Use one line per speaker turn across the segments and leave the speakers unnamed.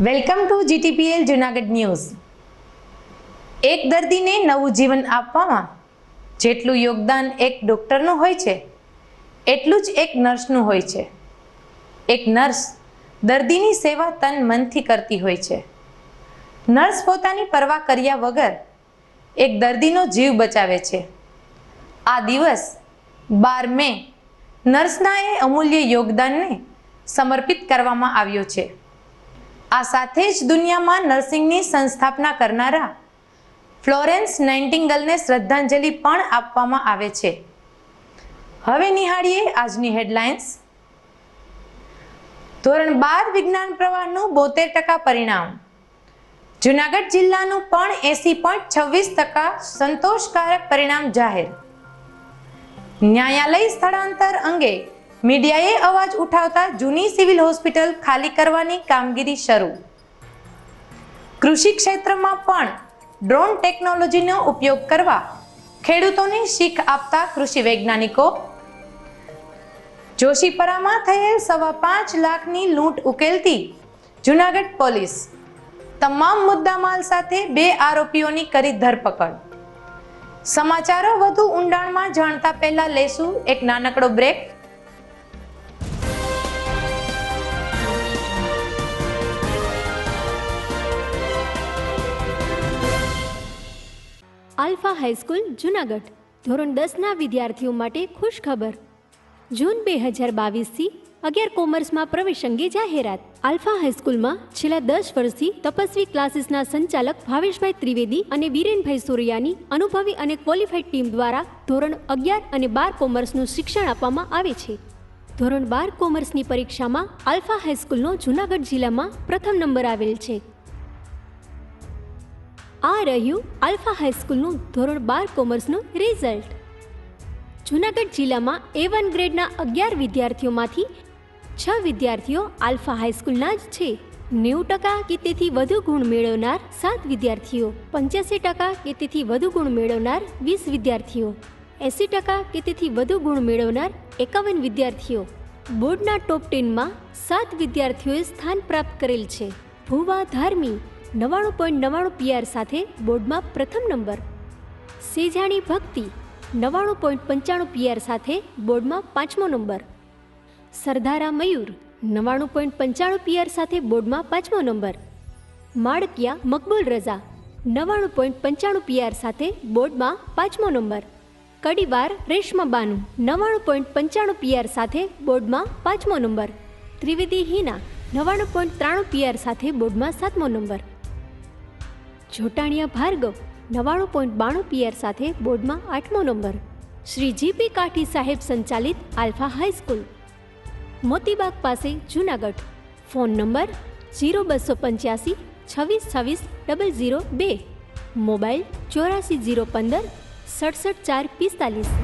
Welcome to GTPL Junagadh news. એક દર્દીને નવું જીવન આપવામાં જેટલું યોગદાન એક ડૉક્ટરનું હોય છે, એટલું જ એક નર્સનું હોય છે। એક નર્સ દર્દીની સેવા તન મનથી કરતી હોય છે। નર્સ પોતાની પરવા કર્યા વગર એક દર્દીનો જીવ બચાવે છે। આ દિવસ 12 મે નર્સના એ અમૂલ્ય યોગદાનને સમર્પિત કરવામાં આવ્યો છે। આ સાથે જ દુનિયામાં નર્સિંગની સંસ્થાપના કરનારા ફ્લોરેન્સ નાઇટિંગેલને શ્રદ્ધાંજલિ પણ આપવામાં આવે છે। હવે નિહાળીએ આજની હેડલાઇન્સ। ધોરણ 12 વિજ્ઞાન પ્રવાહનું 72% પરિણામ। જૂનાગઢ જિલ્લાનું પણ 80.26% સંતોષકારક પરિણામ જાહેર। ન્યાયાલય સ્થળાંતર અંગે મીડિયાએ અવાજ ઉઠાવતા જૂની સિવિલ હોસ્પિટલ ખાલી કરવાની કામગીરી શરૂ। કૃષિ ક્ષેત્રમાં પણ ડ્રોન ટેકનોલોજીનો ઉપયોગ કરવા ખેડૂતોને શીખ આપતા કૃષિ વૈજ્ઞાનિકો। જોશીપરામાં થયેલ 5.25 લાખની લૂંટ ઉકેલતી જૂનાગઢ પોલીસ। તમામ મુદ્દામાલ સાથે 2 આરોપીઓની કરી ધરપકડ। સમાચારો વધુ ઊંડાણમાં જાણતા પહેલા લેશું એક નાનકડો બ્રેક।
આલ્ફા હાઈસ્કૂલ જૂનાગઢ ધોરણ 10ના વિદ્યાર્થીઓ માટે ખુશ ખબર। જૂન 2022થી 11 કોમર્સમાં પ્રવેશ અંગે જાહેરાત। આલ્ફા હાઈસ્કૂલમાં છેલ્લા 10 વર્ષથી તપસ્વી ક્લાસીસના સંચાલક ભાવેશભાઈ ત્રિવેદી અને બીરેનભાઈ સોરૈયાની અનુભવી અને ક્વોલિફાઈડ ટીમ દ્વારા ધોરણ 11 અને 12 કોમર્સનું શિક્ષણ આપવામાં આવે છે। ધોરણ 12 કોમર્સની પરીક્ષામાં આલ્ફા હાઈસ્કૂલનો જૂનાગઢ જિલ્લામાં પ્રથમ નંબર આવેલ છે। આ રહ્યું આલ્ફા હાઈસ્કૂલનું ધોરણ 12 કોમર્સનું રિઝલ્ટ। જૂનાગઢ જિલ્લામાં A1 ગ્રેડના 11 વિદ્યાર્થીઓમાંથી 6 વિદ્યાર્થીઓ આલ્ફા હાઈસ્કૂલના જ છે। 90% કે તેથી વધુ ગુણ મેળવનાર 7 વિદ્યાર્થીઓ, 85% કે તેથી વધુ ગુણ મેળવનાર 20 વિદ્યાર્થીઓ, 80% કે તેથી વધુ ગુણ મેળવનાર 51 વિદ્યાર્થીઓ। બોર્ડના ટોપ 10માં 7 વિદ્યાર્થીઓએ સ્થાન પ્રાપ્ત કરેલ છે। ભુવા ધાર્મી 99.99 PR સાથે બોર્ડમાં પ્રથમ નંબર। સેજાણી ભક્તિ 99.95 PR સાથે બોર્ડમાં 5મો નંબર। સરદારા મયુર 99.95 PR સાથે બોર્ડમાં 5મો નંબર। માળકિયા મકબૂલ રઝા 99.95 PR સાથે બોર્ડમાં 5મો નંબર। કડીવાર રેશમા બાનુ 99.95 PR સાથે બોર્ડમાં 5મો નંબર। ત્રિવેદી હિના 99.93 PR સાથે બોર્ડમાં 7મો નંબર। જોટાણિયા ભાર્ગવ 99.92 PR સાથે બોર્ડમાં 8મો નંબર। શ્રી જીપી કાઠી સાહેબ સંચાલિત આલ્ફા હાઈસ્કૂલ, મોતીબાગ પાસે જૂનાગઢ। Phone number 0285 26 26 002, mobile 84 015 67 4 45।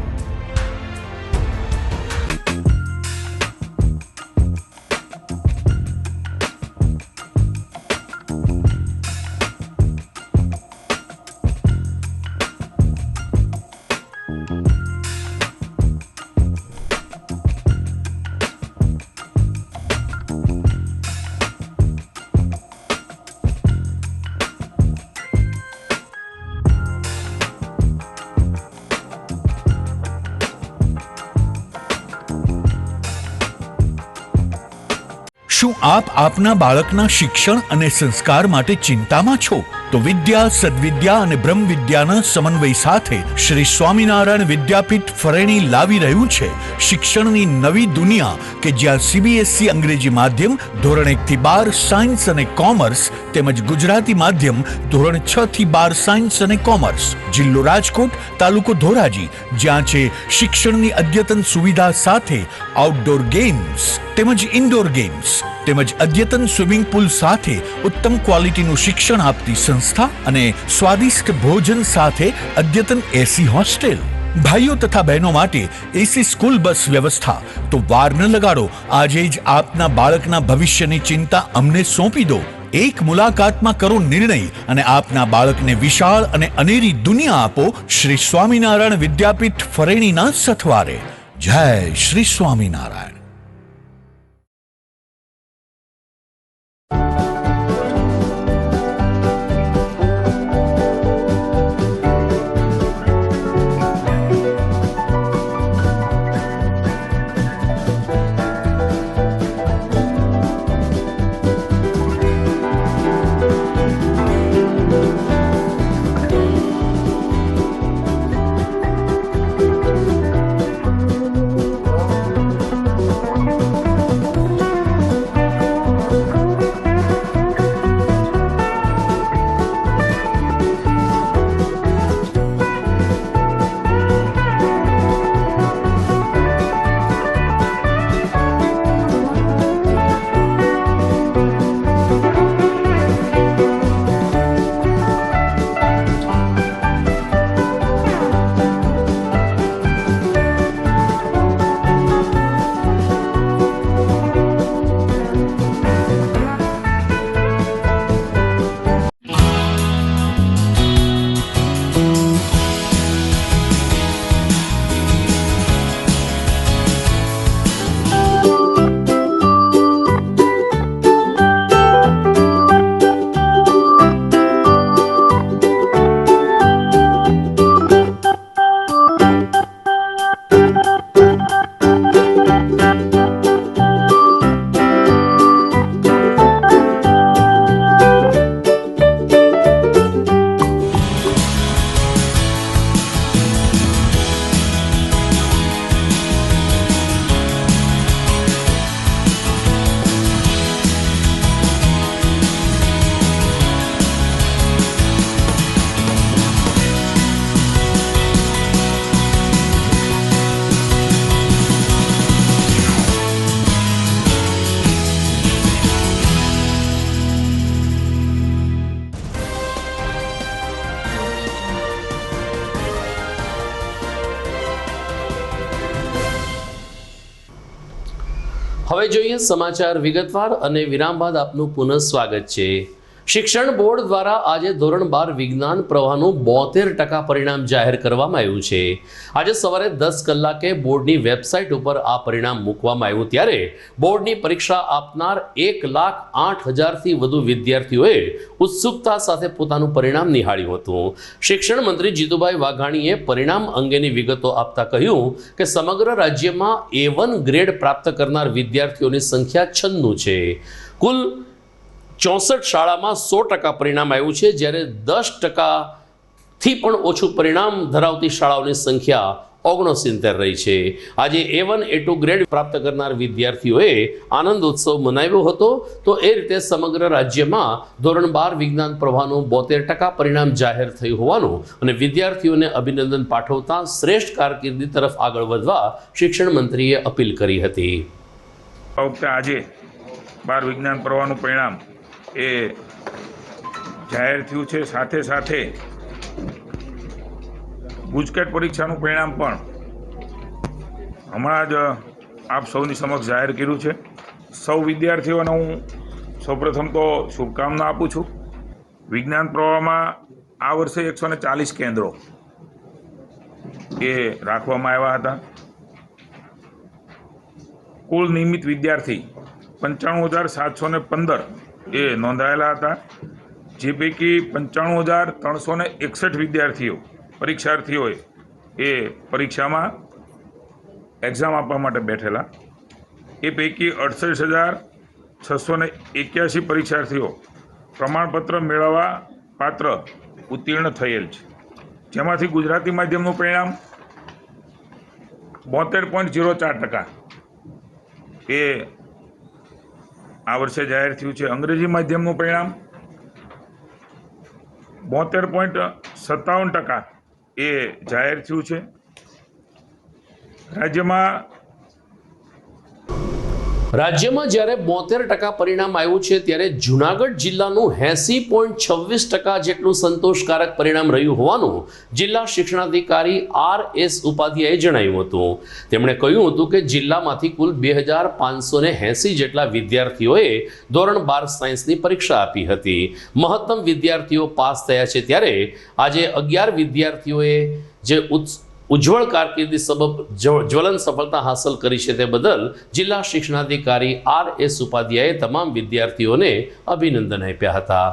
શું આપ આપના બાળકના શિક્ષણ અને સંસ્કાર માટે ચિંતામાં છો? તો વિદ્યા, સદવિદ્યા અને બ્રહ્મ વિદ્યાના સમન્વય સાથે શ્રી સ્વામિનારાયણ વિદ્યાપીઠ ફરેણી લાવી રહ્યું છે શિક્ષણની નવી દુનિયા કે જ્યાં CBSE અંગ્રેજી માધ્યમ ધોરણ 1 થી 12 સાયન્સ અને કોમર્સ તેમજ ગુજરાતી માધ્યમ ધોરણ 6 થી 12 સાયન્સ અને કોમર્સ। જિલ્લો રાજકોટ, તાલુકો ધોરાજી, જ્યાં છે શિક્ષણની અદ્યતન સુવિધા સાથે આઉટડોર ગેમ્સ તેમજ ઇન્ડોર ગેમ્સ તેમજ અદ્યતન સ્વિમિંગ પુલ સાથે ઉત્તમ ક્વોલિટીનું શિક્ષણ આપતી સંસ્થા અને સ્વાદિષ્ટ ભોજન સાથે અદ્યતન AC હોસ્ટેલ। ભાઈઓ તથા બહેનો માટે AC સ્કૂલ બસ વ્યવસ્થા। તો વાર ન લગાડો, આજે જ આપના બાળકના ભવિષ્યની ચિંતા અમને સોંપી દો। એક મુલાકાતમાં કરો નિર્ણય અને આપના બાળકને વિશાળ અને અનેરી દુનિયા આપો શ્રી સ્વામિનારાયણ વિદ્યાપીઠ ફરેણીના સથવારે। જય શ્રી સ્વામિનારાયણ।
હવે જોઈએ સમાચાર વિગતવાર અને વિરામ બાદ આપનું પુનઃ સ્વાગત છે। શિક્ષણ બોર્ડ દ્વારા આજે ધોરણ 12 વિજ્ઞાન પ્રવાહનું 72% પરિણામ જાહેર કરવામાં આવ્યું છે। આજે સવારે 10 કલાકે બોર્ડની વેબસાઇટ ઉપર આ પરિણામ મૂકવામાં આવ્યું ત્યારે બોર્ડની પરીક્ષા આપનાર 1,08,000 થી વધુ વિદ્યાર્થીઓએ ઉત્સુકતા સાથે પોતાનું પરિણામ નિહાળ્યું હતું। શિક્ષણ મંત્રી જીતુભાઈ વાઘાણીએ પરિણામ અંગેની વિગતો આપતા કહ્યું કે સમગ્ર રાજ્યમાં A1 ગ્રેડ પ્રાપ્ત કરનાર વિદ્યાર્થીઓની સંખ્યા 96 છે। કુલ 64 શાળામાં 100% પરિણામ આવ્યું છે, જ્યારે 10%થી પણ ઓછું પરિણામ ધરાવતી શાળાઓની સંખ્યા 69 રહી છે। આજે A1 A2 ગ્રેડ પ્રાપ્ત કરનાર વિદ્યાર્થીઓએ આનંદ ઉત્સવ મનાવ્યો હતો। તો એ રીતે સમગ્ર રાજ્યમાં ધોરણ 12 વિજ્ઞાન પ્રવાહનું 72% પરિણામ જાહેર થયું હોવાનું અને વિદ્યાર્થીઓને અભિનંદન પાઠવતા શ્રેષ્ઠ કારકિર્દી તરફ આગળ વધવા શિક્ષણ મંત્રીએ અપીલ કરી હતી।
આજે 12 વિજ્ઞાન પ્રવાહનું પરિણામ એ જાહેર થયું છે। સાથે સાથે ગુજકેટ પરીક્ષાનું પરિણામ પણ હમણાં જ આપ સૌની સમક્ષ જાહેર કર્યું છે। સૌ વિદ્યાર્થીઓને હું સૌપ્રથમ તો શુભકામના આપું છું। વિજ્ઞાન પ્રવાહમાં આ વર્ષે 140 કેન્દ્રો એ રાખવામાં આવ્યા હતા। કુલ નિયમિત વિદ્યાર્થી 95,715 એ નોંધાયેલા હતા, જે પૈકી 95,361 વિદ્યાર્થીઓ પરીક્ષાર્થીઓએ એ પરીક્ષામાં એક્ઝામ આપવા માટે બેઠેલા। એ પૈકી 68,681 પરીક્ષાર્થીઓ પ્રમાણપત્ર મેળવવા પાત્ર ઉત્તીર્ણ થયેલ છે, જેમાંથી ગુજરાતી માધ્યમનું પરિણામ 72.04% એ આ વર્ષે જાહેર થયું છે। અંગ્રેજી માધ્યમનું પરિણામ 72.57% એ જાહેર થયું છે।
રાજ્યમાં જ્યારે 72% પરિણામ આવ્યું છે ત્યારે જૂનાગઢ જિલ્લાનું 80.26% જેટલું સંતોષકારક પરિણામ રહ્યું હોવાનું જિલ્લા શિક્ષણાધિકારી RS ઉપાધ્યાયે જણાવ્યું હતું। તેમણે કહ્યું હતું કે જિલ્લામાંથી કુલ 2,580 જેટલા વિદ્યાર્થીઓએ ધોરણ 12 સાયન્સની પરીક્ષા આપી હતી। મહત્તમ વિદ્યાર્થીઓ પાસ થયા છે ત્યારે આજે 11 વિદ્યાર્થીઓએ જે ઉજ્જવળ કારકિર્દી સબબ જ્વલન સફળતા હાંસલ કરી છે તે બદલ જિલ્લા શિક્ષણાધિકારી RS ઉપાધ્યાયે તમામ વિદ્યાર્થીઓને અભિનંદન આપ્યા હતા।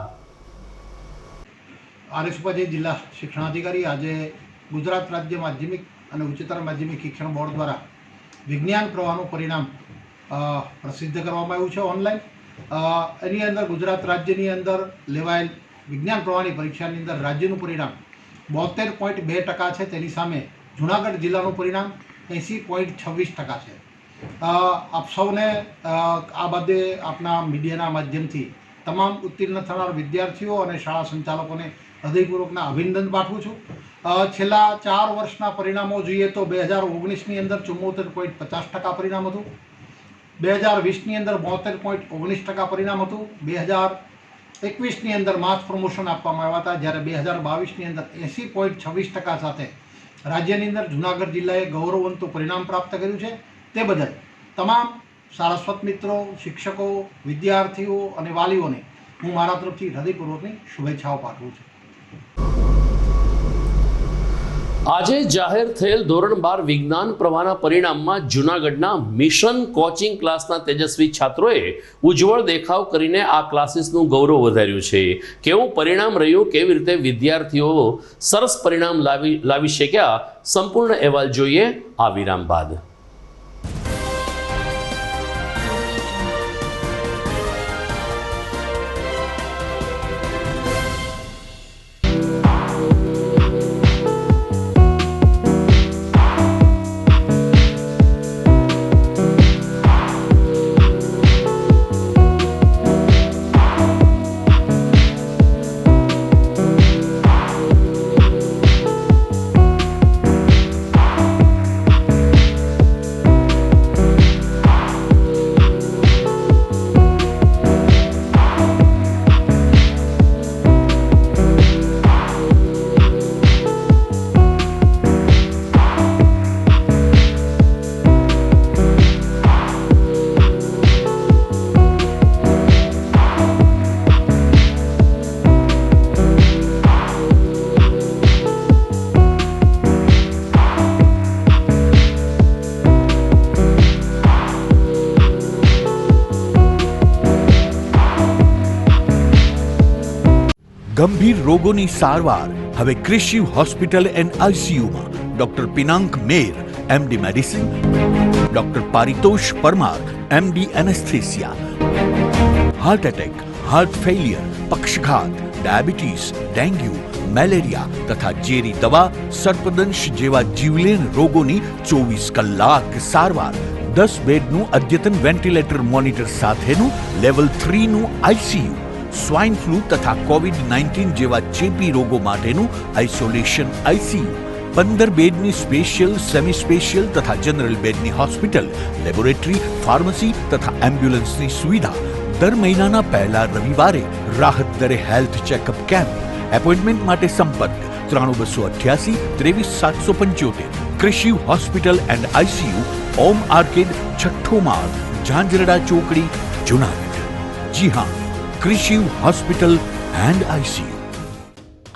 RS ઉપાધ્યાય જિલ્લા શિક્ષણાધિકારી આજે ગુજરાત રાજ્ય માધ્યમિક અને ઉચ્ચતર માધ્યમિક શિક્ષણ બોર્ડ દ્વારા વિજ્ઞાન પ્રવાહનું પરિણામ પ્રસિદ્ધ કરવામાં આવ્યું છે ઓનલાઈન। એની અંદર ગુજરાત રાજ્યની અંદર લેવાયેલ વિજ્ઞાન પ્રવાહની પરીક્ષાની અંદર રાજ્યનું પરિણામ 72.2% છે, તેની સામે જૂનાગઢ જિલ્લાનું પરિણામ 80.26% છે। આપ સૌને આ બાબતે આપના મીડિયાના માધ્યમથી તમામ ઉત્તીર્ણ થનાર વિદ્યાર્થીઓ અને શાળા સંચાલકોને હૃદયપૂર્વકના અભિનંદન પાઠવું છું। છેલ્લા 4 વર્ષના પરિણામો જોઈએ તો 2019ની અંદર 74.50% પરિણામ હતું, 2020ની અંદર 72.19% પરિણામ હતું, 2021ની અંદર માસ પ્રમોશન આપવામાં આવ્યા હતા, જ્યારે 2022ની અંદર 80.26% સાથે રાજ્યની અંદર જૂનાગઢ જિલ્લાએ ગૌરવવંતું પરિણામ પ્રાપ્ત કર્યું છે। તે બદલ તમામ સારસ્વત મિત્રો, શિક્ષકો, વિદ્યાર્થીઓ અને વાલીઓને હું મારા તરફથી હૃદયપૂર્વકની શુભેચ્છાઓ પાઠવું છું।
આજે જાહેર થયેલ ધોરણ 12 વિજ્ઞાન પ્રવાહના પરિણામમાં જૂનાગઢના મિશન કોચિંગ ક્લાસના તેજસ્વી છાત્રોએ ઉજ્જવળ દેખાવ કરીને આ ક્લાસીસનું ગૌરવ વધાર્યું છે। કેવું પરિણામ રહ્યું, કેવી રીતે વિદ્યાર્થીઓ સરસ પરિણામ લાવી શક્યા, સંપૂર્ણ અહેવાલ જોઈએ આ વિરામ બાદ।
ગંભીર રોગોની સારવાર હવે ક્રિશિવ હોસ્પિટલ એન્ડ આઈસીયુમાં doctor Pinank Mer MD medicine, doctor Paritosh Parmar MD anaesthesia, heart attack, heart failure, પક્ષઘાત, ડાયાબિટીસ, ડેન્ગ્યુ, મેલેરિયા તથા ઝેરી દવા, સર્પદંશ જેવા જીવલેણ રોગોની 24 કલાક સારવાર, 10 બેડનું અદ્યતન વેન્ટિલેટર મોનિટર સાથેનું લેવલ 3નું આઈસીયુ, સ્વાઇન ફ્લૂ તથા કોવિડ-19 જેવા ચેપી રોગો માટેનું આઇસોલેશન આઈસીયુ, 15 બેડની સ્પેશિયલ, સેમી સ્પેશિયલ તથા જનરલ બેડની હોસ્પિટલ, લેબોરેટરી, ફાર્મસી તથા એમ્બ્યુલન્સની સુવિધા, દર મહિનાના પહેલા રવિવારે રાહત દરે હેલ્થ ચેકઅપ કેમ્પ. એપોઇન્ટમેન્ટ માટે સંપર્ક 9288 23775. Krishiv hospital and ICU, Om arcade, છઠ્ઠો માળ, ઝાંઝરડા ચોકડી, જુનાગઢ. જી હા, Krishiv hospital and ICU.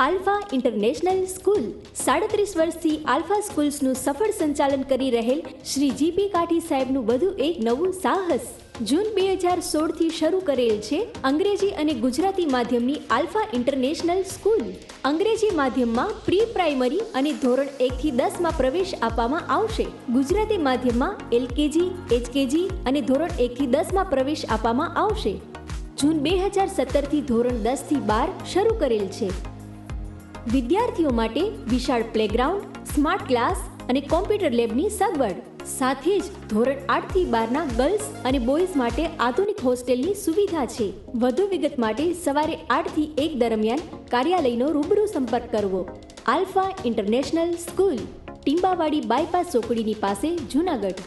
Alpha international school 37 વર્ષથી આલ્ફા સ્કૂલ્સનું સફળ સંચાલન કરી રહેલ શ્રી જીપી કાઠી સાહેબનું વધુ એક નવું સાહસ. જૂન 2016થી શરૂ કરેલ છે અંગ્રેજી અને ગુજરાતી માધ્યમની આલ્ફા ઇન્ટરનેશનલ સ્કૂલ. અંગ્રેજી માધ્યમમાં પ્રી પ્રાઇમરી અને ધોરણ 1થી 10માં પ્રવેશ આપવામાં આવશે. ગુજરાતી માધ્યમમાં એલકેજી, એચકેજી અને ધોરણ 1થી 10માં પ્રવેશ આપવામાં આવશે. જૂન 2017થી ધોરણ 10થી 12 શરૂ કરેલ છે. વિદ્યાર્થીઓ માટે વિશાળ પ્લેગ્રાઉન્ડ, સ્માર્ટ ક્લાસ અને કોમ્પ્યુટર લેબની સગવડ, સાથે જ ધોરણ 8થી 12ના ગર્લ્સ અને બોયઝ માટે આધુનિક હોસ્ટેલની સુવિધા છે. વધુ વિગત માટે સવારે 8 થી 1 દરમિયાન કાર્યાલયનો રૂબરૂ સંપર્ક કરવો. આલ્ફા ઇન્ટરનેશનલ સ્કૂલ, ટીંબાવાડી બાયપાસ ચોકડીની પાસે, Junagadh.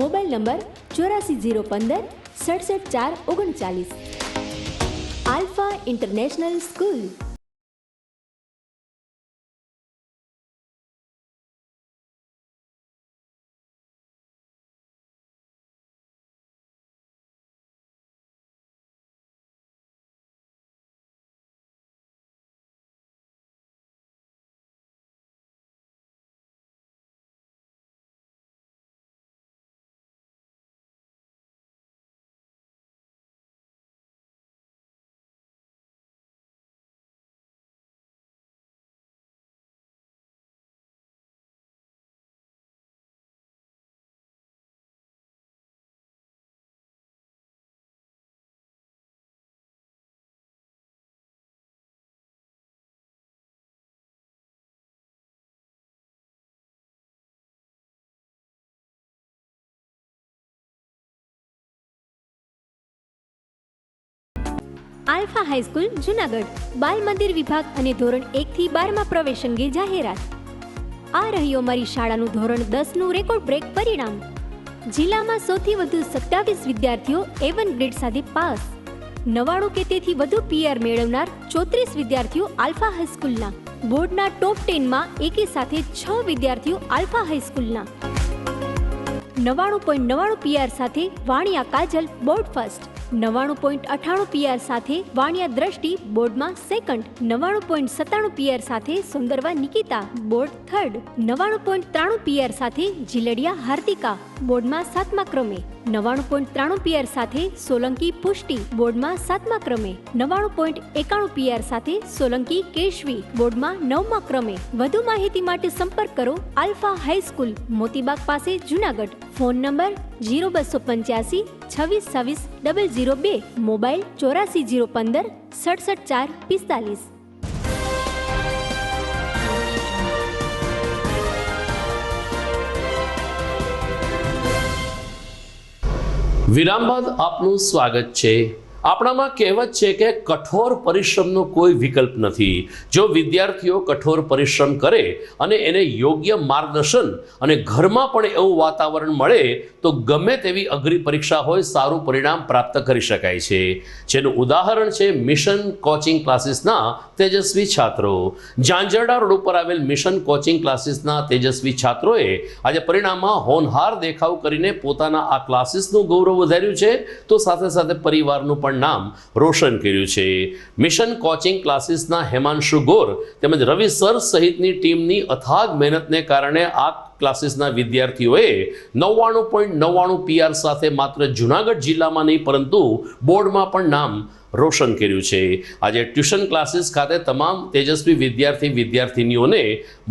Mobile number 84 015 67 4 39. Alpha international school. Alpha high school, Junagadh. બાલ મંદિર વિભાગ અને ધોરણ 1થી 12માં પ્રવેશ અંગે જાહેરાત. આ રહ્યું અમારી શાળાનું ધોરણ 10નું રેકોર્ડ બ્રેક પરિણામ. જિલ્લામાં સૌથી વધુ 27 વિદ્યાર્થીઓ A1 ગ્રેડ સાથે પાસ. 99 કે તેથી વધુ PR મેળવનાર 34 વિદ્યાર્થીઓ આલ્ફા હાઈસ્કૂલના. બોર્ડના ટોપ 10માં એકી સાથે 6 વિદ્યાર્થીઓ આલ્ફા હાઈસ્કૂલના. 99.99 PR સાથે વાણિયા કાજલ બોર્ડ ફર્સ્ટ. 99.98 PR સાથે વાણિયા દ્રષ્ટિ બોર્ડમાં સેકન્ડ. 99.97 PR સાથે Sundarva Nikita board third. 99.93 PR સાથે જીલડિયા હાર્દિકા બોર્ડમાં 7મા ક્રમે. 99.93 PR સાથે સોલંકી પુષ્ટિ બોર્ડમાં 7મા ક્રમે. 99.91 PR સાથે સોલંકી કેશવી બોર્ડમાં 9મા ક્રમે. વધુ માહિતી માટે સંપર્ક કરો આલ્ફા હાઈસ્કૂલ, મોતીબાગ પાસે, જુનાગઢ. Phone number 0285 26 26 002. મોબાઈલ 84 015 67 4 45.
વિરામ બાદ આપનું સ્વાગત છે. આપણામાં કહેવત છે કે કઠોર પરિશ્રમનો કોઈ વિકલ્પ નથી. જો વિદ્યાર્થીઓ કઠોર પરિશ્રમ કરે અને એને યોગ્ય માર્ગદર્શન અને ઘરમાં પણ એવું વાતાવરણ મળે તો ગમે તેવી અઘરી પરીક્ષા હોય સારું પરિણામ પ્રાપ્ત કરી શકાય છે. જેનું ઉદાહરણ છે મિશન કોચિંગ ક્લાસીસના તેજસ્વી છાત્રો. ઝાંઝરડા રોડ ઉપર આવેલ મિશન કોચિંગ ક્લાસીસના તેજસ્વી છાત્રોએ આજે પરિણામમાં હોનહાર દેખાવ કરીને પોતાના આ ક્લાસીસનું ગૌરવ વધાર્યું છે તો સાથે સાથે પરિવારનું પણ નામ રોશન કર્યું છે. મિશન કોચિંગ ક્લાસીસના હેમાંશુ ગોર તેમજ રવિ સર સહિતની ટીમની અથાગ મહેનતને કારણે આ ક્લાસીસના વિદ્યાર્થીઓએ 99.99 PR સાથે માત્ર જૂનાગઢ જિલ્લામાં નહીં પરંતુ બોર્ડમાં પણ નામ રોશન કર્યું છે. આજે ટ્યુશન ક્લાસીસ ખાતે તમામ તેજસ્વી વિદ્યાર્થીનીઓને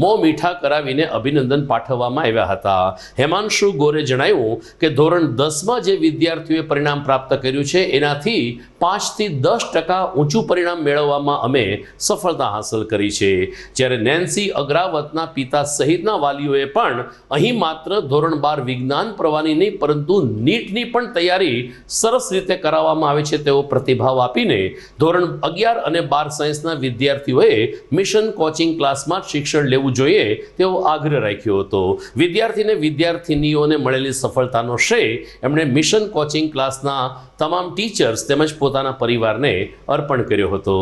મોં મીઠા કરાવીને અભિનંદન પાઠવવામાં આવ્યા હતા. હેમાંશુ ગોરે જણાવ્યું કે ધોરણ 10માં જે વિદ્યાર્થીઓએ પરિણામ પ્રાપ્ત કર્યું છે એનાથી 5 થી 10% ઊંચું પરિણામ મેળવવામાં અમે સફળતા હાંસલ કરી છે. જ્યારે નેન્સી અગ્રાવતના પિતા સહિતના વાલીઓએ પણ અહીં માત્ર ધોરણ 12 વિજ્ઞાન પ્રવાહની નહીં પરંતુ નીટની પણ તૈયારી સરસ રીતે કરાવવામાં આવે છે તેવો પ્રતિભાવ આપીને ધોરણ 11 અને 12 સાયન્સના વિદ્યાર્થીઓએ મિશન કોચિંગ ક્લાસમાં શિક્ષણ લેવું જોઈએ તેવો આગ્રહ રાખ્યો હતો. વિદ્યાર્થીનીઓને મળેલી સફળતાનો શ્રેય એમણે મિશન કોચિંગ ક્લાસના તમામ ટીચર્સ તેમજ પોતાના પરિવારને અર્પણ કર્યો હતો.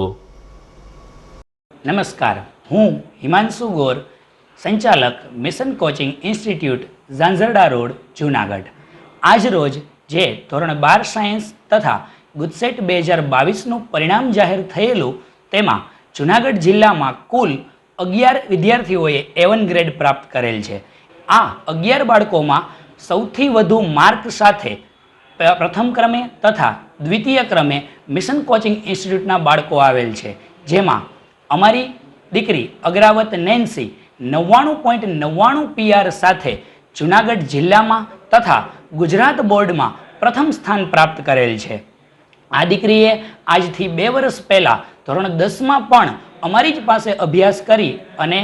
નમસ્કાર, હું હિમાંશુ ગોર, સંચાલક mission coaching institute, Zanzarda road, Junagadh. આજ રોજ જે ધોરણ 12 સાયન્સ તથા ગુજસેટ 2022નું પરિણામ જાહેર થયેલું તેમાં જૂનાગઢ જિલ્લામાં કુલ 11 વિદ્યાર્થીઓએ A1 ગ્રેડ પ્રાપ્ત કરેલ છે. આ 11 બાળકોમાં સૌથી વધુ માર્ક સાથે પ્રથમ ક્રમે તથા દ્વિતીય ક્રમે મિશન કોચિંગ ઇન્સ્ટિટ્યૂટના બાળકો આવેલ છે, જેમાં અમારી દીકરી અગ્રાવત નેન્સી 99.99 PR સાથે જૂનાગઢ જિલ્લામાં તથા ગુજરાત બોર્ડમાં પ્રથમ સ્થાન પ્રાપ્ત કરેલ છે. આ દીકરીએ આજથી 2 વર્ષ પહેલાં ધોરણ 10માં પણ અમારી જ પાસે અભ્યાસ કરી અને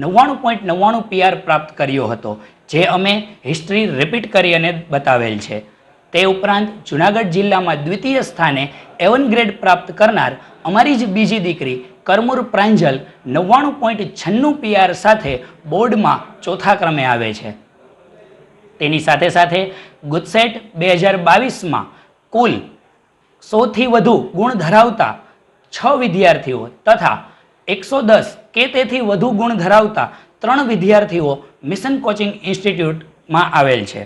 99.99 PR પ્રાપ્ત કર્યો હતો, જે અમે હિસ્ટ્રી રિપીટ કરી અને બતાવેલ છે. તે ઉપરાંત જૂનાગઢ જિલ્લામાં દ્વિતીય સ્થાને A1 ગ્રેડ પ્રાપ્ત કરનાર અમારી જ બીજી દીકરી કરમૂર પ્રાંજલ 99.96 PR સાથે બોર્ડમાં ચોથા ક્રમે આવે છે. તેની સાથે સાથે ગુજસેટ 2022માં કુલ 100થી વધુ ગુણ ધરાવતા 6 વિદ્યાર્થીઓ તથા 110 કે તેથી વધુ ગુણ ધરાવતા 3 વિદ્યાર્થીઓ મિશન કોચિંગ ઇન્સ્ટિટ્યૂટમાં આવેલ છે.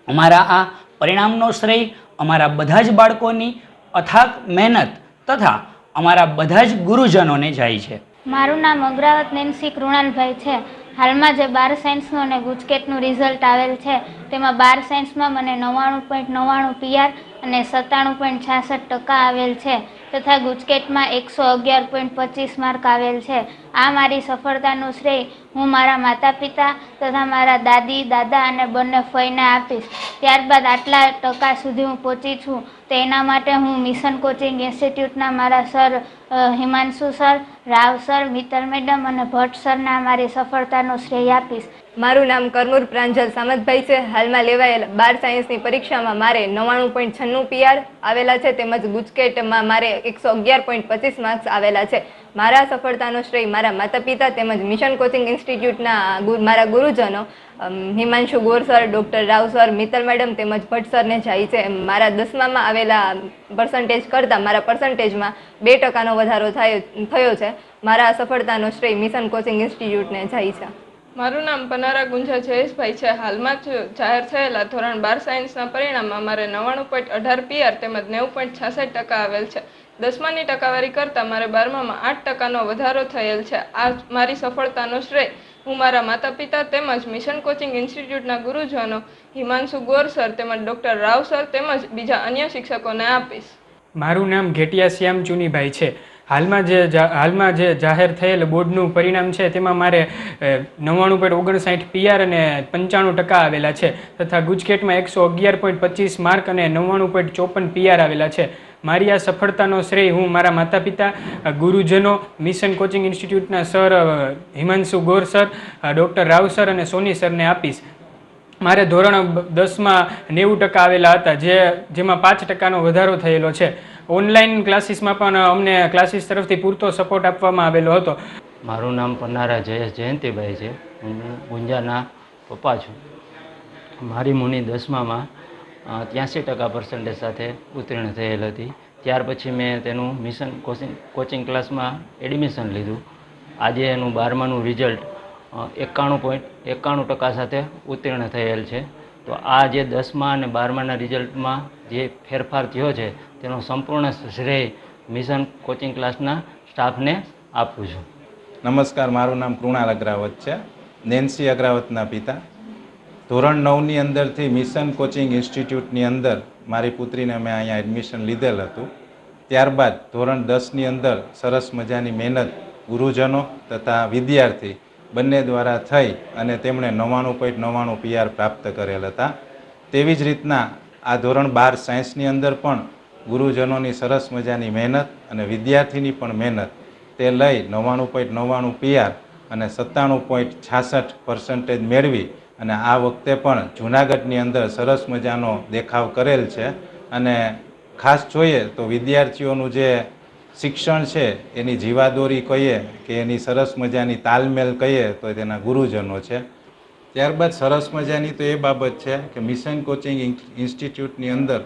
અમારા આ પરિણામનો શ્રેય અમારા બધા જ બાળકોની અથાગ મહેનત તથા અમારા બધા જ ગુરુજનોને જાય છે.
મારું નામ અગ્રાવત નેન્સી કૃણાલભાઈ છે. હાલમાં જે 12 સાયન્સનું અને ગુજકેટનું રિઝલ્ટ આવેલ છે તેમાં 12 સાયન્સમાં મને 99.99 PR અને 97.66% આવેલ છે તથા ગુજકેટમાં 111.25 માર્ક આવેલ છે. આ મારી સફળતાનું શ્રેય હું મારા માતા પિતા તથા મારા દાદી દાદા અને બંને ફઈને આપીશ. ત્યારબાદ આટલા ટકા સુધી હું પહોંચી છું તો એના માટે હું મિશન કોચિંગ ઇન્સ્ટિટ્યૂટના મારા sir Himanshu sir, Rao sir, Mittal madam અને ભટ્ટ સરના મારી સફળતાનો શ્રેય આપીશ.
મારું નામ કરમૂર પ્રાંજલ સામતભાઈ છે. હાલમાં લેવાયેલ 12 સાયન્સની પરીક્ષામાં મારે 99.96 PR આવેલા છે તેમજ ગુજકેટમાં મારે 111.25 માર્ક્સ આવેલા છે. મારા સફળતાનો શ્રેય મારા માતા પિતા તેમજ મિશન કોચિંગ ઇન્સ્ટિટ્યૂટના મારા ગુરુજનો Himanshu Gor sir, doctor Rao sir, Mittal madam તેમજ ભટ્ટ સરને જાય છે. મારા 10માં આવેલા પર્સન્ટેજ કરતાં મારા પર્સન્ટેજમાં 2%નો વધારો થયો છે. મારા સફળતાનો શ્રેય મિશન કોચિંગ ઇન્સ્ટિટ્યૂટને જાય છે.
મારું નામ પનારા ગુંજા જયેશભાઈ છે. હાલમાં જ જાહેર થયેલા ધોરણ 12 સાયન્સના પરિણામમાં મારે 99.18 PR તેમજ 90.66% આવેલ છે. 10માની ટકાવારી કરતાં મારે 12માં 8%નો વધારો થયેલ છે. આ મારી સફળતાનો શ્રેય હું મારા માતા પિતા તેમજ mission coaching ઇન્સ્ટિટ્યૂટના ગુરુજનો Himanshu Gor sir તેમજ ડૉક્ટર રાવ સર તેમજ બીજા અન્ય શિક્ષકોને આપીશ.
મારું નામ ઘેટિયા શ્યામ ચુનીભાઈ છે. હાલમાં જે જાહેર થયેલ બોર્ડનું પરિણામ છે તેમાં મારે 99.59 PR અને 95% આવેલા છે તથા ગુજકેટમાં 111.25 માર્ક અને 99.54 PR આવેલા છે. મારી આ સફળતાનો શ્રેય હું મારા માતા પિતા, ગુરુજનો, mission coaching ઇન્સ્ટિટ્યૂટના sir Himanshu Gor sir, doctor Rao sir અને સોની સરને આપીશ. મારે ધોરણ 10માં 90% આવેલા હતા, જેમાં 5%નો વધારો થયેલો છે. ઓનલાઈન ક્લાસીસમાં પણ અમને ક્લાસીસ તરફથી પૂરતો સપોર્ટ આપવામાં આવેલો હતો.
મારું નામ પન્નારા જયેશ જયંતિભાઈ છે. હું ગુંજાના પપ્પા છું. મારી મુનિ 10માં 83% પર્સન્ટેજ સાથે ઉત્તીર્ણ થયેલ હતી. ત્યાર પછી મેં તેનું મિશન કોચિંગ ક્લાસમાં એડમિશન લીધું. આજે એનું 12માનું રિઝલ્ટ 91.91% સાથે ઉત્તીર્ણ થયેલ છે. તો આ જે 10મા અને 12માના રિઝલ્ટમાં જે ફેરફાર થયો છે તેનો સંપૂર્ણ શ્રેય મિશન કોચિંગ ક્લાસના સ્ટાફને આપું છું.
નમસ્કાર, મારું નામ કૃણાલ અગ્રાવત છે. નેન્સી અગ્રાવતના પિતા. ધોરણ 9ની અંદરથી મિશન કોચિંગ ઇન્સ્ટિટ્યૂટની અંદર મારી પુત્રીને મેં અહીંયા એડમિશન લીધેલ હતું. ત્યારબાદ ધોરણ 10ની અંદર સરસ મજાની મહેનત ગુરુજનો તથા વિદ્યાર્થી બંને દ્વારા થઈ અને તેમણે 99.99 PR પ્રાપ્ત કરેલ હતા. તેવી જ રીતના આ ધોરણ 12 સાયન્સની અંદર પણ ગુરુજનોની સરસ મજાની મહેનત અને વિદ્યાર્થીની પણ મહેનત તે લઈ 99.99 PR અને 97.66% મેળવી અને આ વખતે પણ જૂનાગઢની અંદર સરસ મજાનો દેખાવ કરેલ છે. અને ખાસ જોઈએ તો વિદ્યાર્થીઓનું જે શિક્ષણ છે એની જીવાદોરી કહીએ કે એની સરસ મજાની તાલમેલ કહીએ તો તેના ગુરુજનો છે. ત્યારબાદ સરસ મજાની તો એ બાબત છે કે મિશન કોચિંગ ઇન્સ્ટિટ્યૂટની અંદર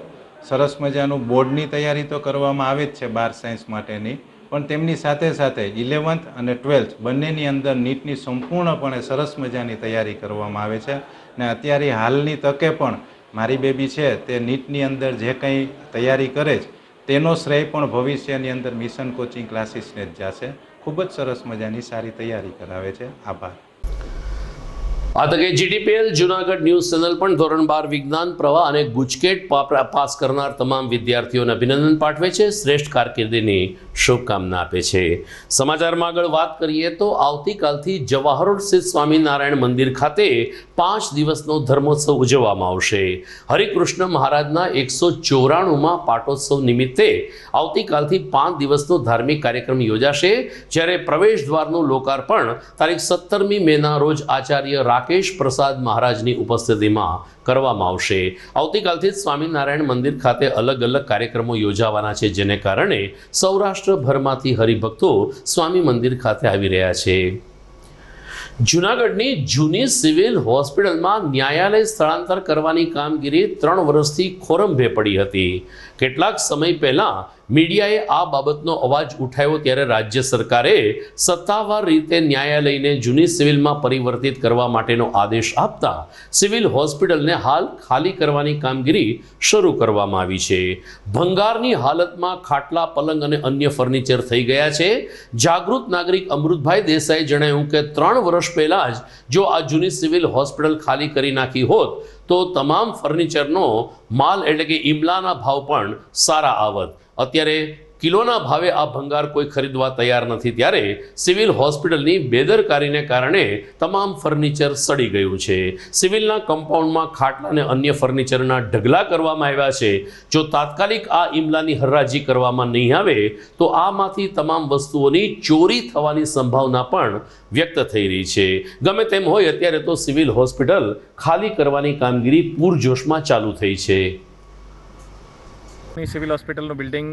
સરસ મજાનું બોર્ડની તૈયારી તો કરવામાં આવે જ છે 12 સાયન્સ માટેની, પણ તેમની સાથે સાથે 11th અને 12th બંનેની અંદર નીટની સંપૂર્ણપણે સરસ મજાની તૈયારી કરવામાં આવે છે. ને અત્યારે હાલની તકે પણ મારી બેબી છે તે નીટની અંદર જે કંઈ તૈયારી કરે છે તેનો શ્રેય પણ ભવિષ્યની અંદર મિશન કોચિંગ ક્લાસીસને જ જશે. ખૂબ જ સરસ મજાની સારી તૈયારી કરાવે છે. આભાર.
આ તકે GTPL જૂનાગઢ ન્યૂઝ ચેનલ પણ ધોરણ 12 વિજ્ઞાન પ્રવાહ અને ગુજકેટ પાસ કરનાર તમામ વિદ્યાર્થીઓને અભિનંદન પાઠવે છે, શ્રેષ્ઠ કારકિર્દીની શુભકામના આપે છે. સમાચારમાં આગળ વાત કરીએ તો આવતીકાલથી જવાહર રોડ સ્થિત સ્વામિનારાયણ મંદિર ખાતે 5 દિવસનો ધર્મોત્સવ ઉજવવામાં આવશે. હરિકૃષ્ણ મહારાજના 194માં પાટોત્સવ નિમિત્તે આવતીકાલથી 5 દિવસનો ધાર્મિક કાર્યક્રમ યોજાશે, જ્યારે પ્રવેશ દ્વારનું લોકાર્પણ તારીખ 17મી મેના રોજ આચાર્ય રાકેશ પ્રસાદ મહારાજની ઉપસ્થિતિમાં કરવામાં આવશે. આવતીકાલથી જ સ્વામિનારાયણ મંદિર ખાતે અલગ અલગ કાર્યક્રમો યોજાવાના છે, જેને કારણે સૌરાષ્ટ્રભરમાંથી હરિભક્તો સ્વામી મંદિર ખાતે આવી રહ્યા છે. જૂનાગઢની જૂની સિવિલ હોસ્પિટલમાં ન્યાયાલય સ્થળાંતર કરવાની કામગીરી 3 વર્ષથી ખોરંભે પડી હતી. કેટલાક સમય પહેલા મીડિયાએ આ બાબતનો અવાજ ઉઠાવ્યો ત્યારે રાજ્ય સરકારે સત્તાવાર રીતે ન્યાયાલયને જૂની સિવિલમાં પરિવર્તિત કરવા માટેનો આદેશ આપતા સિવિલ હોસ્પિટલને હાલ ખાલી કરવાની કામગીરી શરૂ કરવામાં આવી છે. ભંગારની હાલતમાં ખાટલા, પલંગ અને અન્ય ફર્નિચર થઈ ગયા છે. જાગૃત નાગરિક અમૃતભાઈ દેસાઈએ જણાવ્યું કે 3 વર્ષ પહેલા જ જો આ જૂની સિવિલ હોસ્પિટલ ખાલી કરી નાખી હોત તો તમામ ફર્નિચરનો માલ એટલે કે ઈમલાના ભાવ પણ સારા આવત. અત્યારે કિલોના ભાવે આ ભંગાર કોઈ ખરીદવા તૈયાર નથી, ત્યારે સિવિલ હોસ્પિટલની બેદરકારીને કારણે તમામ ફર્નિચર સડી ગયું છે. સિવિલના કમ્પાઉન્ડમાં ખાટલા અને અન્ય ફર્નિચરના ઢગલા કરવામાં આવ્યા છે. જો તાત્કાલિક આ ઈમલાની હરાજી કરવામાં નહીં આવે તો આમાંથી તમામ વસ્તુઓની ચોરી થવાની સંભાવના પણ વ્યક્ત થઈ રહી છે. ગમે તેમ હોય, અત્યારે તો સિવિલ હોસ્પિટલ ખાલી કરવાની કામગીરી પૂરજોશમાં ચાલુ થઈ છે.
સિવિલ હોસ્પિટલનું બિલ્ડિંગ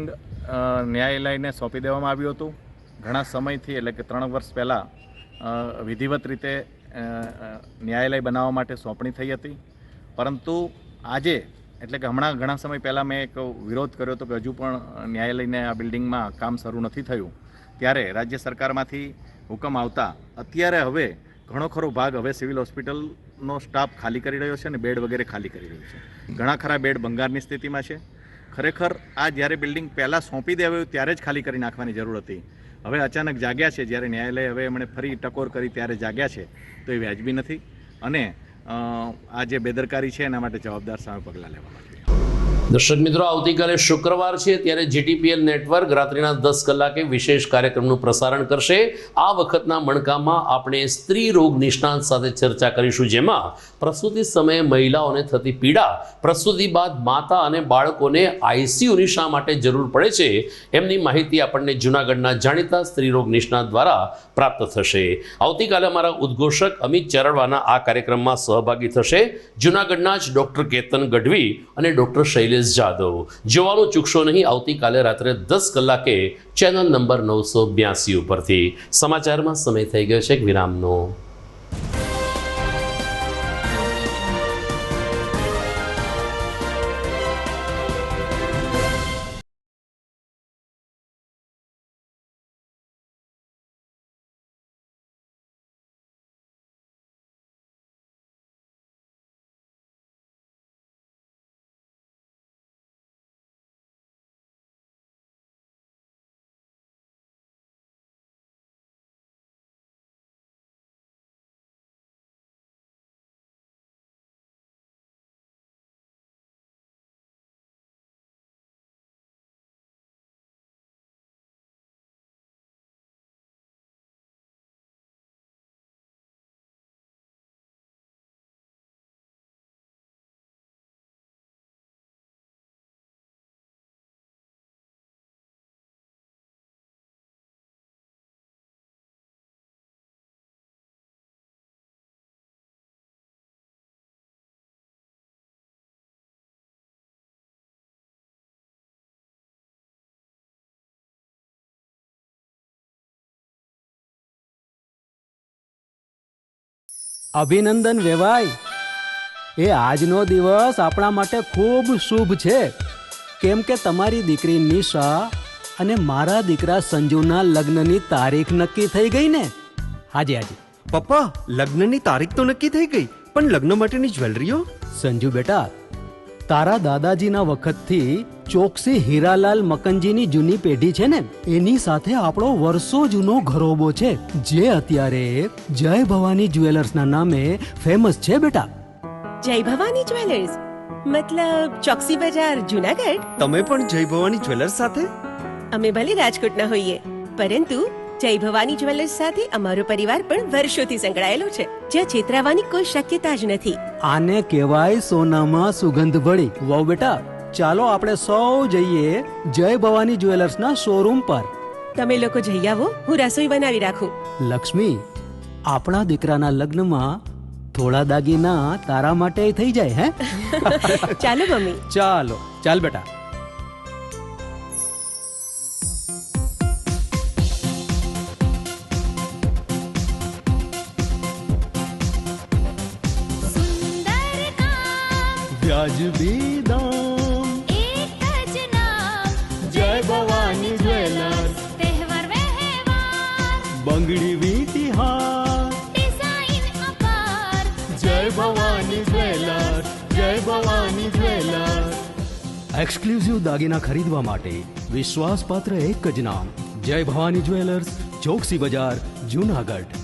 ન્યાયાલયને સોંપી દેવામાં આવ્યું હતું. ઘણા સમયથી એટલે કે 3 વર્ષ પહેલાં વિધિવત રીતે ન્યાયાલય બનાવવા માટે સોંપણી થઈ હતી, પરંતુ આજે એટલે કે હમણાં ઘણા સમય પહેલાં મેં એક વિરોધ કર્યો હતો કે હજુ પણ ન્યાયાલયને આ બિલ્ડિંગમાં કામ શરૂ નથી થયું. ત્યારે રાજ્ય સરકારમાંથી હુકમ આવતા અત્યારે હવે ઘણો ખરો ભાગ હવે સિવિલ હોસ્પિટલનો સ્ટાફ ખાલી કરી રહ્યો છે અને બેડ વગેરે ખાલી કરી રહ્યો છે. ઘણા ખરા બેડ ભંગારની સ્થિતિમાં છે. ખરેખર આ જ્યારે બિલ્ડિંગ પહેલાં સોંપી દેવાયું ત્યારે જ ખાલી કરી નાખવાની જરૂર હતી. હવે અચાનક જાગ્યા છે, જ્યારે ન્યાયાલય હવે એમણે ફરી ટકોર કરી ત્યારે જાગ્યા છે, તો એ વ્યાજબી નથી અને આ જે બેદરકારી છે એના માટે જવાબદાર સામે પગલાં લેવામાં જોઈએ.
દર્શક મિત્રો, આવતીકાલે શુક્રવાર છે, ત્યારે GTPL નેટવર્ક રાત્રિના 10 કલાકે વિશેષ કાર્યક્રમનું પ્રસારણ કરશે. આ વખતના મણકામાં આપણે સ્ત્રી રોગ નિષ્ણાંત સાથે ચર્ચા કરીશું, જેમાં પ્રસૂતિ સમયે મહિલાઓને થતી પીડા, પ્રસૂતિ બાદ માતા અને બાળકોને ICUની શા માટે જરૂર પડે છે, એમની માહિતી આપણને જૂનાગઢના જાણીતા સ્ત્રી રોગ નિષ્ણાંત દ્વારા પ્રાપ્ત થશે. આવતીકાલે અમારા ઉદ્ઘોષક અમિત ચરડવાના આ કાર્યક્રમમાં સહભાગી થશે જૂનાગઢના જ ડૉક્ટર કેતન ગઢવી અને ડૉક્ટર શૈલેષ જાદવ. જોવાનું ચૂકશો નહીં આવતીકાલે રાત્રે 10 કલાકે ચેનલ નંબર 982 ઉપરથી. સમાચારમાં સમય થઈ ગયો છે એક વિરામનો.
અભિનંદન વેવાઈ. એ આજનો દિવસ આપણા માટે ખૂબ શુભ છે, કેમ કે તમારી દીકરી નિશા અને મારા દીકરા સંજુના લગ્નની તારીખ નક્કી થઈ ગઈ ને. હાજી હાજી.
પપ્પા, લગ્નની તારીખ તો નક્કી થઈ ગઈ, પણ લગ્ન માટેની જ્વેલરીઓ?
સંજુ બેટા, તારા દાદાજીના વખતથી ચોકસી હીરાલાલ મકનજીની જૂની પેઢી છે ને, એની સાથે આપણો વર્ષો જૂનો ઘરોબો છે, જે અત્યારે જય ભવાની જ્વેલર્સના નામે ફેમસ છે બેટા.
જય ભવાની જ્વેલર્સ મતલબ ચોકસી બજાર, જુનાગઢ?
તમે પણ જય ભવાની જ્વેલર્સ સાથે?
અમે ભલે રાજકોટના હોઈએ, પરંતુ જય ભવાની જ્વેલર્સ સાથે અમારો પરિવાર પણ વર્ષોથી સંકળાયેલો છે, જ્યાં છેતરાવાની કોઈ શક્યતા જ નથી.
આને કહેવાય સોનામાં સુગંધ ભળી. વાવ બેટા, ચાલો આપણે સૌ જઈએ જય ભવાની જ્વેલર્સના શોરૂમ પર.
તમે લોકો જઈ આવો, હું રસોઈ બનાવી રાખું.
લક્ષ્મી, આપણા દીકરાના લગ્નમાં થોડા દાગીના તારા માટે થઈ જાય. હે
ચાલો મમ્મી.
ચાલો ચાલ બેટા. વ્યાજબી દામ,
એક જ નામ,
જય ભવાની જ્વેલર્સ.
તહેવાર વ્યવહાર,
બંગડી વીંટી હાર,
ડિઝાઇન અપાર,
જય ભવાની જ્વેલર્સ, જય ભવાની જ્વેલર્સ. એક્સક્લુઝિવ દાગીના ખરીદવા માટે વિશ્વાસપાત્ર એક જ નામ, જય ભવાની જ્વેલર્સ, ચોકસી બજાર, જુનાગઢ.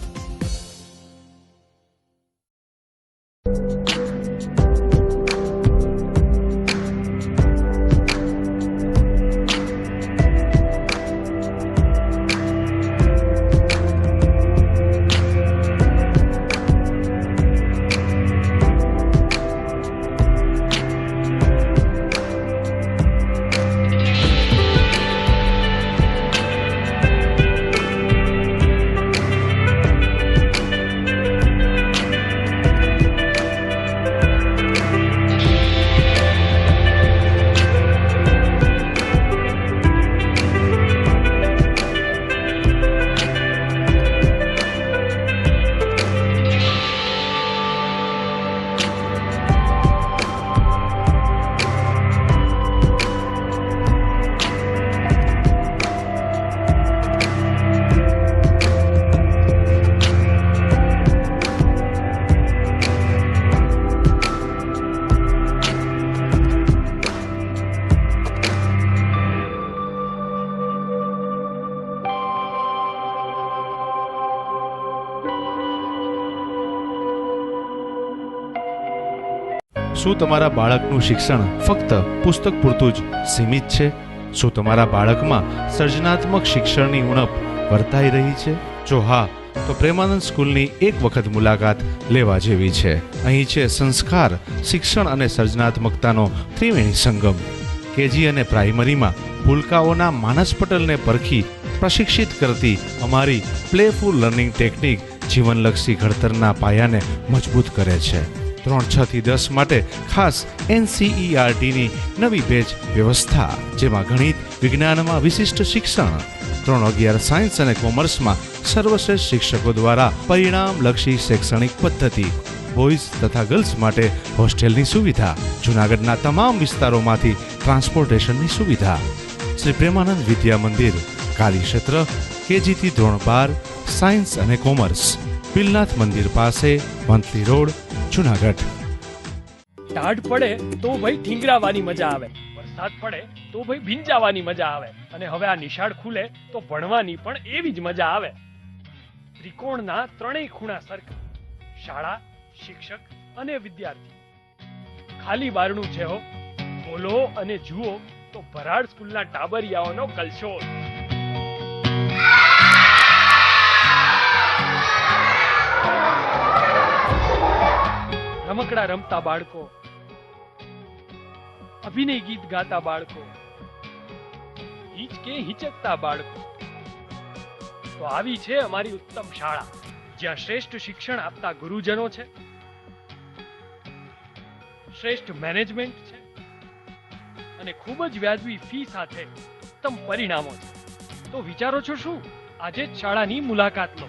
શું તમારા બાળકનું શિક્ષણ ફક્ત પુસ્તક પૂરતું જ સીમિત છે? શું તમારા બાળકમાં સર્જનાત્મક શિક્ષણની ઉણપ વર્તાઈ રહી છે? જો હા, તો પ્રેમાનંદ સ્કૂલની એક વખત મુલાકાત લેવા જેવી છે. અહીં છે સંસ્કાર, શિક્ષણ અને સર્જનાત્મકતાનો ત્રિવેણી સંગમ. કેજી અને પ્રાઇમરીમાં ભૂલકાઓના માનસ પટલને પરખી પ્રશિક્ષિત કરતી અમારી પ્લેફુલ લર્નિંગ ટેકનિક જીવનલક્ષી ઘડતરના પાયાને મજબૂત કરે છે. 3-6 થી 10 માટે ખાસ NCERTની નવી બેચ વ્યવસ્થા, જેમાં ગણિત વિજ્ઞાનમાં વિશિષ્ટ શિક્ષણ, 3-11 સાયન્સ અને કોમર્સમાં સર્વશ્રેષ્ઠ શિક્ષકો દ્વારા પરિણામલક્ષી શૈક્ષણિક પદ્ધતિ, બોયઝ તથા ગર્લ્સ માટે હોસ્ટેલની સુવિધા, જૂનાગઢના તમામ વિસ્તારોમાંથી ટ્રાન્સપોર્ટેશનની સુવિધા. શ્રી પ્રેમાનંદ વિદ્યા મંદિર, કાલી ક્ષેત્ર, KG થી ધોરણ 12, સાયન્સ અને કોમર્સ, પિલનાથ મંદિર પાસે, વંથલી રોડ, જૂનાગઢ.
ટાઢ પડે તો ભાઈ ઠીંગરાવાની મજા આવે, વરસાદ પડે તો ભાઈ ભીંજાવાની મજા આવે, અને હવે આ નિશાળ ખુલે તો ભણવાની પણ એવી જ મજા આવે. ત્રિકોણના ત્રણેય ખૂણા સરખા, શાળા, શિક્ષક અને વિદ્યાર્થી. ખાલી બારણું છે હો, બોલો અને જુઓ તો ભરાડ સ્કૂલના ટાબરિયાઓનો કલશોલ. રમકડા રમતા બાળકો, અભિનય ગીત ગાતા બાળકો, હિચકે હિચકતા બાળકો. તો આવી છે અમારી ઉત્તમ શાળા, જ્યાં શ્રેષ્ઠ શિક્ષણ આપતા ગુરુજનો છે, શ્રેષ્ઠ મેનેજમેન્ટ છે અને ખૂબ જ વ્યાજબી ફી સાથે ઉત્તમ પરિણામો છે. તો વિચારો છો શું? આજે જ શાળાની મુલાકાત લો.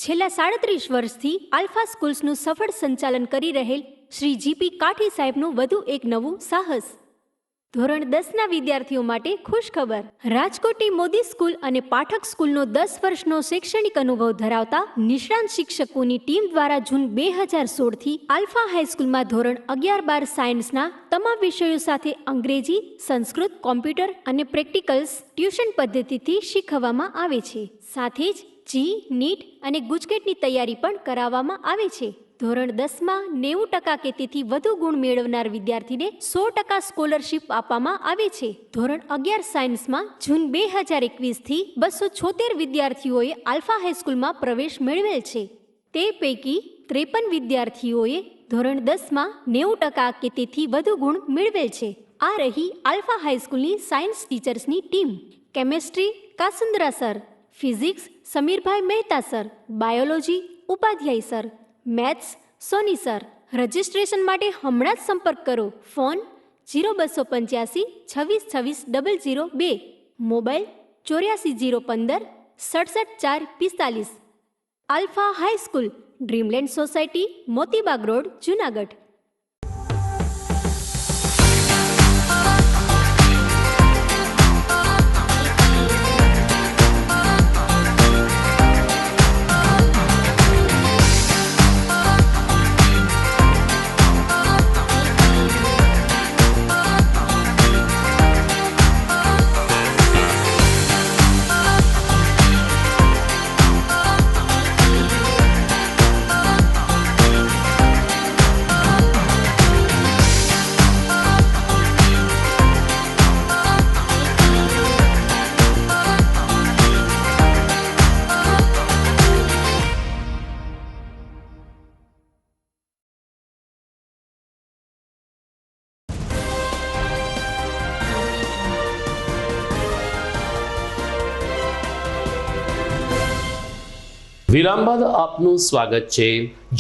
છેલ્લા 37 વર્ષથી આલ્ફા સ્કૂલ્સનું સફળ સંચાલન કરી રહેલ શ્રી જીપી કાઠી સાહેબનું વધુ એક નવું સાહસ. ધોરણ 10ના વિદ્યાર્થીઓ માટે ખુશખબર. રાજકોટની મોદી સ્કૂલ અને પાઠક સ્કૂલનો 10 વર્ષનો શૈક્ષણિક અનુભવ ધરાવતા નિષ્ણાંત શિક્ષકોની ટીમ દ્વારા જૂન 2016થી આલ્ફા હાઈસ્કૂલમાં ધોરણ 11-12 સાયન્સના તમામ વિષયો સાથે અંગ્રેજી, સંસ્કૃત, કોમ્પ્યુટર અને પ્રેક્ટિકલ્સ ટ્યુશન પદ્ધતિથી શીખવવામાં આવે છે. સાથે જ જી, નીટ અને ગુજકેટની તૈયારી પણ કરાવવામાં આવે છે. ધોરણ 10માં 90% કે તેથી વધુ ગુણ મેળવનાર વિદ્યાર્થીને 100% સ્કોલરશીપ આપવામાં આવે છે. ધોરણ 11 સાયન્સમાં જૂન 2021થી 276 વિદ્યાર્થીઓએ આલ્ફા હાઈસ્કૂલમાં પ્રવેશ મેળવેલ છે. તે પૈકી 53 વિદ્યાર્થીઓએ ધોરણ 10માં 90% કે તેથી વધુ ગુણ મેળવેલ છે. આ રહી આલ્ફા હાઈસ્કૂલની સાયન્સ ટીચર્સની ટીમ. કેમેસ્ટ્રી કાસુંદ્રા સર, ફિઝિક્સ સમીરભાઈ Mehta sir, biology Upadhyay sir, maths Soni sir. Registration માટે હમણાં જ સંપર્ક કરો. Phone 0285 26 26 002, mobile 84 015 67 4 45. Alpha high school, Dreamland society, Motibaug road, Junagadh.
વિરામ બાદ આપનું સ્વાગત છે.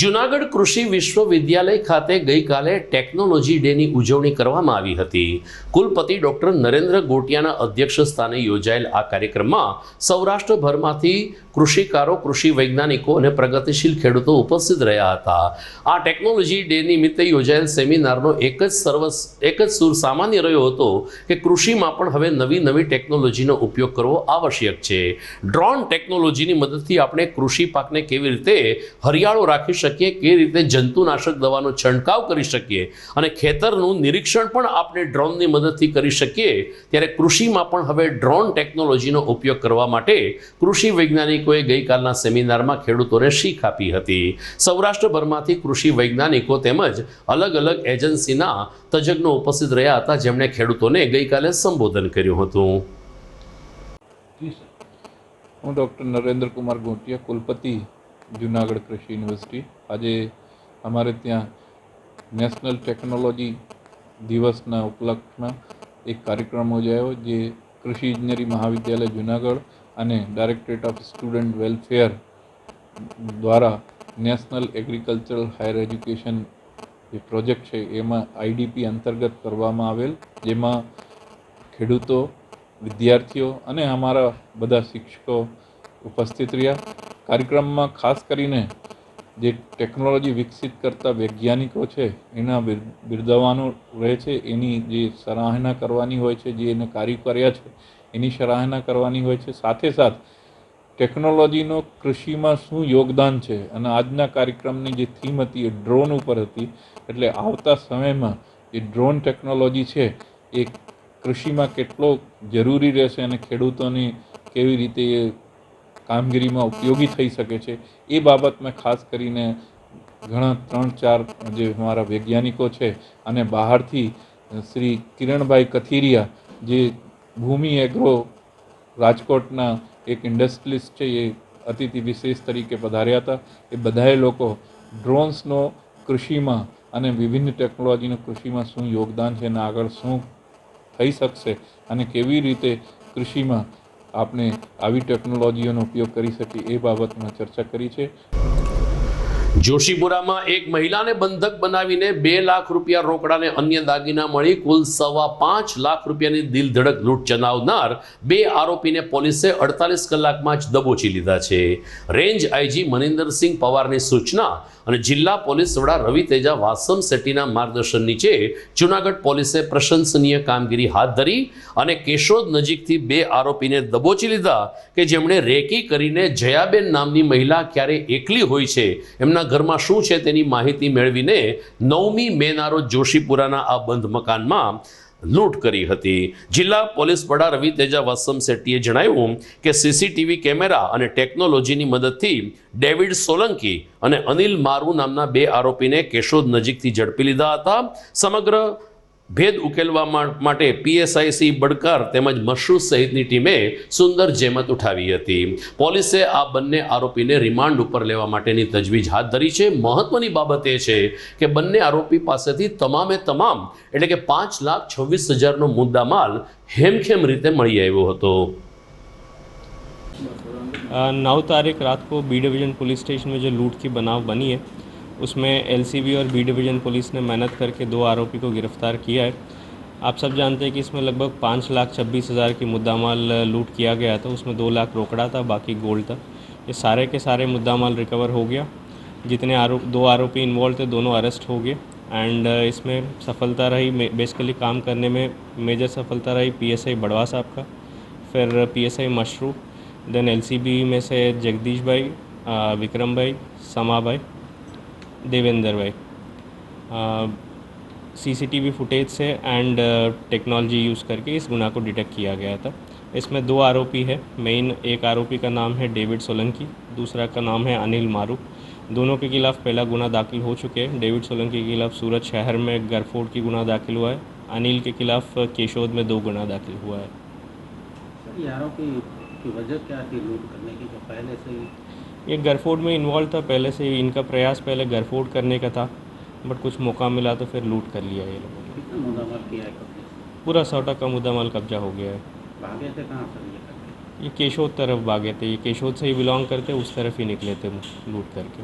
જુનાગઢ કૃષિ વિશ્વવિદ્યાલય ખાતે ગઈકાલે ટેકનોલોજી ડેની ઉજવણી કરવામાં આવી હતી. કુલપતિ ડોક્ટર નરેન્દ્ર ગોટિયાના અધ્યક્ષ સ્થાને યોજાયેલ આ કાર્યક્રમમાં સૌરાષ્ટ્રભરમાંથી કૃષિકારો, કૃષિ વૈજ્ઞાનિકો અને પ્રગતિશીલ ખેડૂતો ઉપસ્થિત રહ્યા હતા. આ ટેકનોલોજી ડે નિમિત્તે યોજાયેલ સેમિનારનો એક જ સૂર સામાન્ય રહ્યો હતો કે કૃષિમાં પણ હવે નવી ટેકનોલોજીનો ઉપયોગ કરવો આવશ્યક છે. ડ્રોન ટેકનોલોજીની મદદથી આપણે કૃષિ પાકને કેવી રીતે હરિયાળો રાખી શકીએ, કેવી રીતે જંતુનાશક દવાનો છંટકાવ કરી શકીએ અને ખેતરનું નિરીક્ષણ પણ આપણે ડ્રોનની મદદથી કરી શકીએ. ત્યારે કૃષિમાં પણ હવે ડ્રોન ટેકનોલોજીનો ઉપયોગ કરવા માટે કૃષિ વૈજ્ઞાનિકોએ ગઈકાલના સેમિનારમાં ખેડૂતોને શીખ આપી હતી. સૌરાષ્ટ્રભરમાંથી કૃષિ વૈજ્ઞાનિકો તેમજ અલગ અલગ એજન્સીના તજજ્ઞો ઉપસ્થિત રહ્યા હતા, જેમણે ખેડૂતોને ગઈકાલે સંબોધન કર્યું હતું.
હું ડૉક્ટર નરેન્દ્ર કુમાર ગોટિયા, કુલપતિ જુનાગઢ કૃષિ યુનિવર્સિટી. આજે અમારે ત્યાં નેશનલ ટેકનોલોજી દિવસના ઉપલક્ષમાં એક કાર્યક્રમ યોજાયો, જે કૃષિ ઇજનેરી મહાવિદ્યાલય જુનાગઢ અને ડાયરેક્ટરેટ ઓફ સ્ટુડન્ટ વેલફેર દ્વારા નેશનલ એગ્રીકલ્ચરલ હાયર એજ્યુકેશન જે પ્રોજેક્ટ છે એમાં આઈડીપી અંતર્ગત કરવામાં આવેલ, જેમાં ખેડૂતો, વિદ્યાર્થીઓ અને અમારા બધા શિક્ષકો ઉપસ્થિત રહ્યા. કાર્યક્રમમાં ખાસ કરીને જે ટેકનોલોજી વિકસિત કરતા વૈજ્ઞાનિકો છે એના બિરદાવવાનું રહે છે, એની જે સરાહના કરવાની હોય છે, જે એને કાર્ય કર્યા છે એની સરાહના કરવાની હોય છે. સાથે સાથ ટેકનોલોજીનો કૃષિમાં શું યોગદાન છે, અને આજના કાર્યક્રમની જે થીમ હતી એ ડ્રોન ઉપર હતી. એટલે આવતા સમયમાં જે ડ્રોન ટેકનોલોજી છે એ કૃષિમાં કેટલો જરૂરી રહેશે અને ખેડૂતોની કેવી રીતે એ કામગીરીમાં ઉપયોગી થઈ શકે છે એ બાબતમાં ખાસ કરીને ઘણા 3-4 જે અમારા વૈજ્ઞાનિકો છે અને બહારથી શ્રી કિરણભાઈ કથિરિયા જે ભૂમિ એગ્રો રાજકોટના એક ઇન્ડસ્ટ્રીલિસ્ટ છે એ અતિથિ વિશેષ તરીકે પધાર્યા હતા. એ બધાએ લોકો ડ્રોન્સનો કૃષિમાં અને વિભિન્ન ટેકનોલોજીનો કૃષિમાં શું યોગદાન છે અને આગળ શું થઈ શકશે અને કેવી રીતે કૃષિમાં આપણે આવી ટેકનોલોજીઓનો ઉપયોગ કરી શકીએ એ બાબતમાં ચર્ચા કરી છે.
જોશીપુરામાં એક મહિલાને બંધક બનાવીને 2 લાખ રૂપિયા રોકડાને અન્ય દાગીના મળી કુલ 5.25 લાખ રૂપિયાની દિલધડક લૂંટ ચલાવનાર 2 આરોપીને પોલીસે 48 કલાકમાં જ દબોચી લીધા છે. રેન્જ આઈજી મનિંદરસિંહ પવારની સૂચના અને જિલ્લા પોલીસ વડા રવિ તેજા વાસમ શેટ્ટીના માર્ગદર્શન નીચે જૂનાગઢ પોલીસે પ્રશંસનીય કામગીરી હાથ ધરી અને કેશોદ નજીકથી 2 આરોપીને દબોચી લીધા કે જેમણે રેકી કરીને જયાબેન નામની મહિલા ક્યારે એકલી હોય છે, એમના ઘરમાં શું છે તેની માહિતી મેળવીને 9મી મેના રોજ જોશીપુરાના આ બંધ મકાનમાં લૂંટ કરી હતી. જિલ્લા પોલીસ વડા રવિ તેજા વાસમ શેટ્ટીએ જણાવ્યું કે સીસીટીવી કેમેરા અને ટેકનોલોજીની મદદથી ડેવિડ સોલંકી અને અનિલ મારુ નામના 2 આરોપીને કેશોદ નજીકથી ઝડપી લીધા હતા. સમગ્ર ભેદ ઉકેલવા માટે પીએસઆઈ બડકાર તેમજ મશરૂ સહિતની ટીમે સુંદર જહેમત ઉઠાવી હતી. પોલીસે આ બંને આરોપીને રિમાન્ડ ઉપર લેવા માટેની તજવીજ હાથ ધરી છે. મહત્વની બાબત એ છે કે બંને આરોપી પાસેથી તમામે તમામ એટલે કે 5,26,000નો મુદ્દામાલ હેમખેમ રીતે મળી આવ્યો હતો.
9 तारीख रात को बी डिवीज़न पुलिस स्टेशन में जो लूट की बनाव बनी है उसमें एलसीबी और बी डिवीज़न पुलिस ने मेहनत करके 2 आरोपी को गिरफ्तार किया है. आप सब जानते हैं कि इसमें लगभग 5,26,000 की मुद्दामाल लूट किया गया था. उसमें 2 लाख रोकड़ा था, बाकी गोल्ड था. ये सारे के सारे मुद्दामाल रिकवर हो गया. जितने 2 आरोपी इन्वॉल्व थे दोनों अरेस्ट हो गए. एंड इसमें सफलता रही, बेसिकली काम करने में मेजर सफलता रही पीएसआई बड़वा साहब का, फिर पीएसआई मशरू, देन एलसीबी में से जगदीश भाई, विक्रम भाई, समा भाई, देवेंद्र भाई. सीसीटीवी फुटेज से एंड टेक्नोलॉजी यूज़ करके इस गुनाह को डिटेक्ट किया गया था. इसमें 2 आरोपी है. मेन एक आरोपी का नाम है डेविड सोलंकी, दूसरा का नाम है अनिल मारू. दोनों के खिलाफ पहला गुना दाखिल हो चुके हैं. डेविड सोलंकी के खिलाफ सूरत शहर में गरफोड़ की गुना दाखिल हुआ है. अनिल के खिलाफ केशोद में 2 गुना दाखिल हुआ है.
ये आरोपी की वजह क्या थी लूट करने की, जो पहले से ही
ये गरफोड़ में इन्वॉल्व था पहले से ही. इनका प्रयास पहले गरफोड़ करने का था, बट कुछ मौका मिला तो फिर लूट कर लिया ये लोगों ने.
कितना मुद्दामाल किया है कब्जे से?
पूरा 100% का मुद्दामाल कब्जा हो गया है.
भागे थे कहाँ से
ये केशोद तरफ भागे थे. ये केशोद से ही बिलोंग करते, उस तरफ ही निकले थे लूट करके.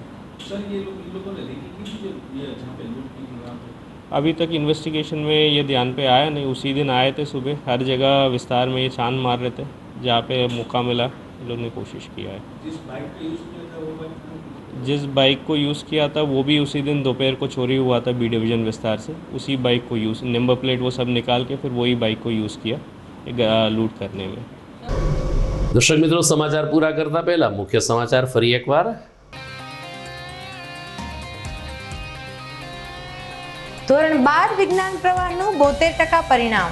सर ये लोगों ने देखी कि ये जहाँ पे लूट की गुनाह थे?
अभी तक इन्वेस्टिगेशन में ये ध्यान पे आया नहीं. उसी दिन आए थे सुबह, हर जगह विस्तार में ये छान मार रहे थे. जहाँ पे मौका मिला इन लोगों ने कोशिश किया है. जिस बाइक को यूज़ किया था वो भी उसी दिन दोपहर को चोरी हुआ था बी डिवीज़न विस्तार से. उसी बाइक को यूज़, नंबर प्लेट वो सब निकाल के फिर वही बाइक को यूज़ किया लूट करने में.
દર્શક મિત્રો, સમાચાર પૂરા કરતા પહેલા મુખ્ય સમાચાર ફરી એકવાર.
ધોરણ 12 વિજ્ઞાન પ્રવાહનું 72% પરિણામ.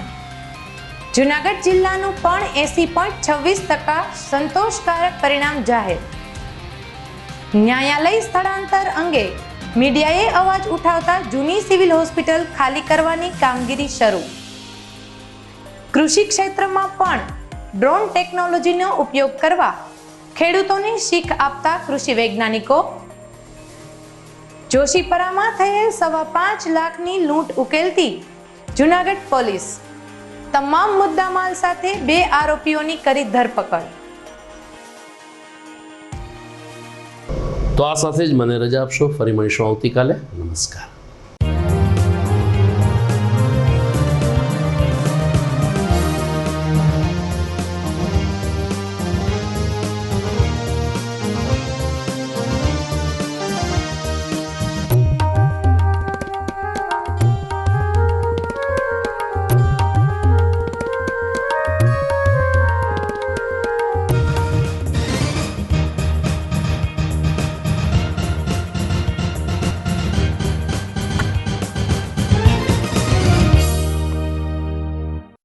જૂનાગઢ જિલ્લાનું પણ 80.26% સંતોષકારક પરિણામ જાહેર. ન્યાયાલય સ્થળાંતર અંગે મીડિયાએ અવાજ ઉઠાવતા જૂની સિવિલ હોસ્પિટલ ખાલી કરવાની કામગીરી શરૂ. કૃષિ ક્ષેત્રમાં પણ ડ્રોન ટેકનોલોજીનો ઉપયોગ કરવા ખેડૂતોને શીખ આપતા કૃષિ વૈજ્ઞાનિકો. જોશીપરામાં થયેલ 5.25 લાખની લૂંટ ઉકેલતી જૂનાગઢ પોલીસ. તમામ મુદ્દામાલ સાથે 2 આરોપીઓની કરી ધરપકડ.
તો આ સાથે જ મને રજા આપશો. ફરી મળીશું આવતીકાલે. નમસ્કાર.